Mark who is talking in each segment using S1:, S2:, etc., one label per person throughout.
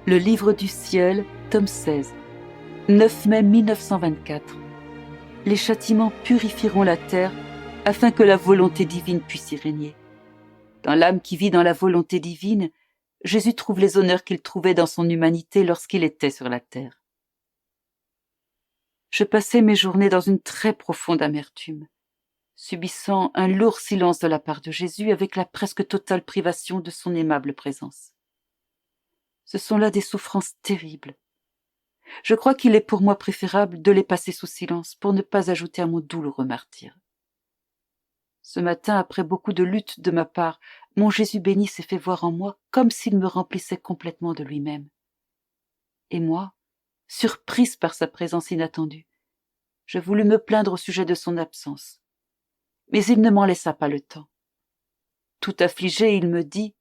S1: Le livre du ciel, tome 16, 9 mai 1924. Les châtiments purifieront la terre afin que la volonté divine puisse y régner. Dans l'âme qui vit dans la volonté divine, Jésus trouve les honneurs qu'il trouvait dans son humanité lorsqu'il était sur la terre. Je passais mes journées dans une très profonde amertume, subissant un lourd silence de la part de Jésus avec la presque totale privation de son aimable présence. Ce sont là des souffrances terribles. Je crois qu'il est pour moi préférable de les passer sous silence pour ne pas ajouter à mon douloureux martyre. Ce matin, après beaucoup de luttes de ma part, mon Jésus béni s'est fait voir en moi comme s'il me remplissait complètement de lui-même. Et moi, surprise par sa présence inattendue, je voulus me plaindre au sujet de son absence. Mais il ne m'en laissa pas le temps. Tout affligé, il me dit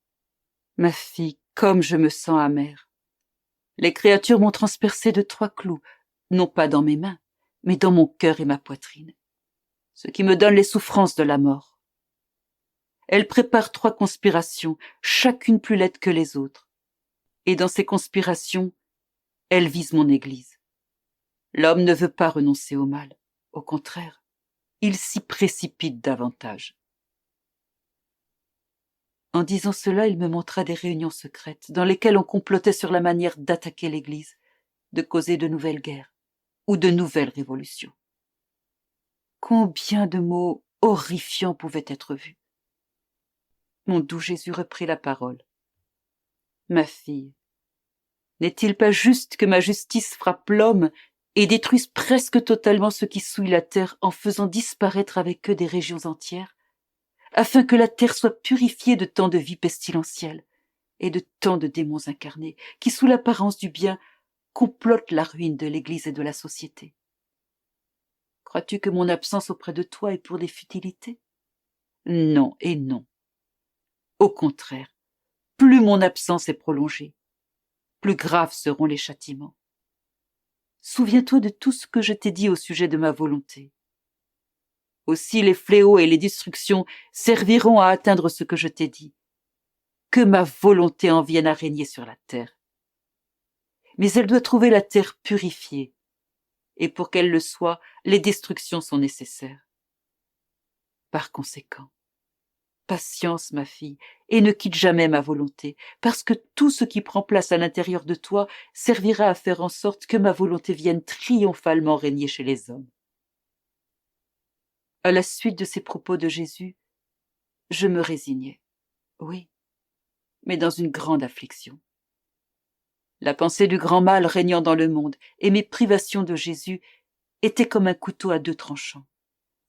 S1: « Ma fille, comme je me sens amère. Les créatures m'ont transpercé de 3 clous, non pas dans mes mains, mais dans mon cœur et ma poitrine, ce qui me donne les souffrances de la mort. Elles préparent 3 conspirations, chacune plus laide que les autres. Et dans ces conspirations, elles visent mon Église. L'homme ne veut pas renoncer au mal. Au contraire, il s'y précipite davantage. » En disant cela, il me montra des réunions secrètes dans lesquelles on complotait sur la manière d'attaquer l'Église, de causer de nouvelles guerres ou de nouvelles révolutions. Combien de mots horrifiants pouvaient être vus. Mon doux Jésus reprit la parole. « Ma fille, n'est-il pas juste que ma justice frappe l'homme et détruise presque totalement ceux qui souillent la terre en faisant disparaître avec eux des régions entières, afin que la terre soit purifiée de tant de vies pestilentielles et de tant de démons incarnés qui, sous l'apparence du bien, complotent la ruine de l'Église et de la société. Crois-tu que mon absence auprès de toi est pour des futilités? Non et non. Au contraire, plus mon absence est prolongée, plus graves seront les châtiments. Souviens-toi de tout ce que je t'ai dit au sujet de ma volonté. Aussi les fléaux et les destructions serviront à atteindre ce que je t'ai dit. Que ma volonté en vienne à régner sur la terre. Mais elle doit trouver la terre purifiée, et pour qu'elle le soit, les destructions sont nécessaires. Par conséquent, patience, ma fille, et ne quitte jamais ma volonté, parce que tout ce qui prend place à l'intérieur de toi servira à faire en sorte que ma volonté vienne triomphalement régner chez les hommes. » À la suite de ces propos de Jésus, je me résignai. Oui, mais dans une grande affliction. La pensée du grand mal régnant dans le monde et mes privations de Jésus étaient comme un couteau à 2 tranchants,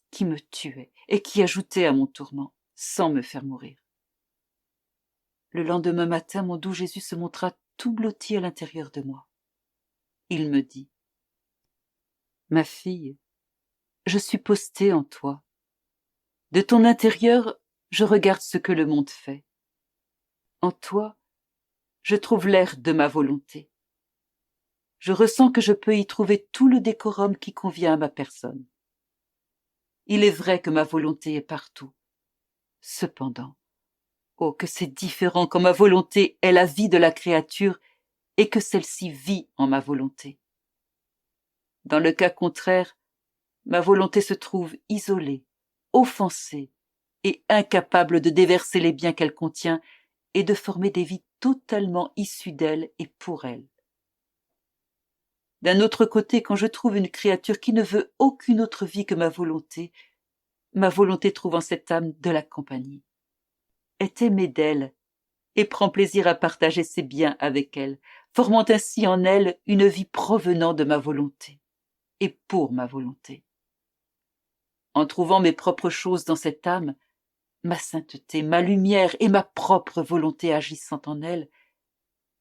S1: qui me tuait et qui ajoutait à mon tourment, sans me faire mourir. Le lendemain matin, mon doux Jésus se montra tout blotti à l'intérieur de moi. Il me dit « Ma fille, je suis posté en toi. De ton intérieur, je regarde ce que le monde fait. En toi, je trouve l'air de ma volonté. Je ressens que je peux y trouver tout le décorum qui convient à ma personne. Il est vrai que ma volonté est partout. Cependant, oh, que c'est différent quand ma volonté est la vie de la créature et que celle-ci vit en ma volonté. Dans le cas contraire, ma volonté se trouve isolée, offensée et incapable de déverser les biens qu'elle contient et de former des vies totalement issues d'elle et pour elle. D'un autre côté, quand je trouve une créature qui ne veut aucune autre vie que ma volonté trouve en cette âme de la compagnie, est aimée d'elle et prend plaisir à partager ses biens avec elle, formant ainsi en elle une vie provenant de ma volonté et pour ma volonté. En trouvant mes propres choses dans cette âme, ma sainteté, ma lumière et ma propre volonté agissant en elle,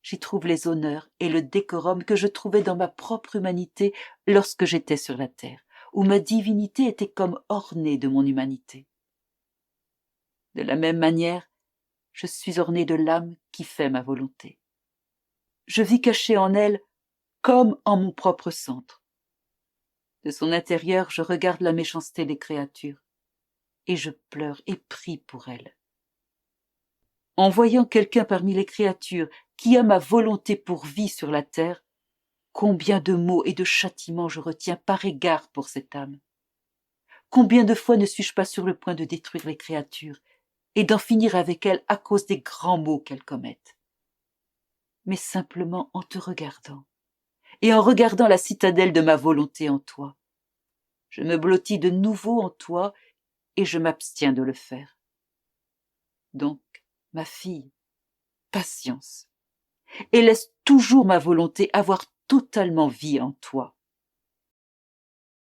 S1: j'y trouve les honneurs et le décorum que je trouvais dans ma propre humanité lorsque j'étais sur la terre, où ma divinité était comme ornée de mon humanité. De la même manière, je suis orné de l'âme qui fait ma volonté. Je vis caché en elle comme en mon propre centre. De son intérieur, je regarde la méchanceté des créatures, et je pleure et prie pour elles. En voyant quelqu'un parmi les créatures qui a ma volonté pour vie sur la terre, combien de maux et de châtiments je retiens par égard pour cette âme. Combien de fois ne suis-je pas sur le point de détruire les créatures et d'en finir avec elles à cause des grands maux qu'elles commettent. Mais simplement en te regardant, et en regardant la citadelle de ma volonté en toi, je me blottis de nouveau en toi et je m'abstiens de le faire. Donc, ma fille, patience, et laisse toujours ma volonté avoir totalement vie en toi.